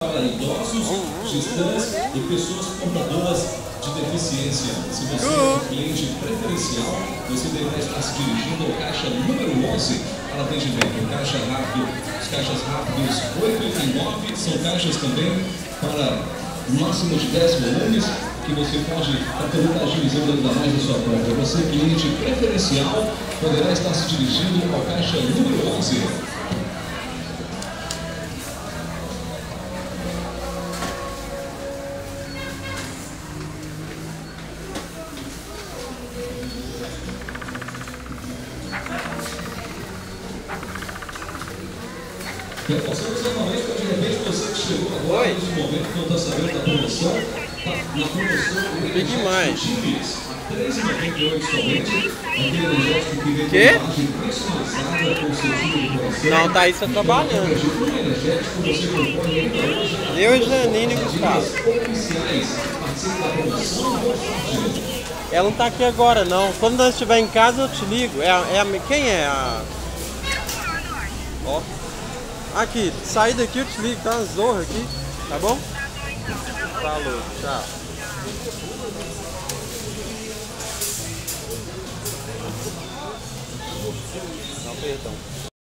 Para idosos, gestantes e pessoas portadoras de deficiência. Se você é um cliente preferencial, você deverá estar se dirigindo ao caixa número 11 para atendimento. Caixa rápido, os caixas rápidos 8 e 9 são caixas também para máximo de 10 volumes, que você pode estar também agilizando ainda mais a sua compra. Você, cliente preferencial, poderá estar se dirigindo ao caixa número 11. Reforçamos novamente para de repente você que chegou agora nesse momento que não está sabendo da promoção, tá na promoção Que demais. R$3,98 somente, aquele energético que vem com imagem personalizada com seu tipo de coração. Não, tá isso trabalhando. Um energético você concorre ainda hoje. Eu, Janine e Gustavo. Oficiais, participe da promoção. Ela não tá aqui agora não. Quando nós estiver em casa eu te ligo. Quem é a... Ó. Aqui, sair daqui eu te ligo, tá uma zorra aqui, tá bom? Falou, tchau. Não, perdão.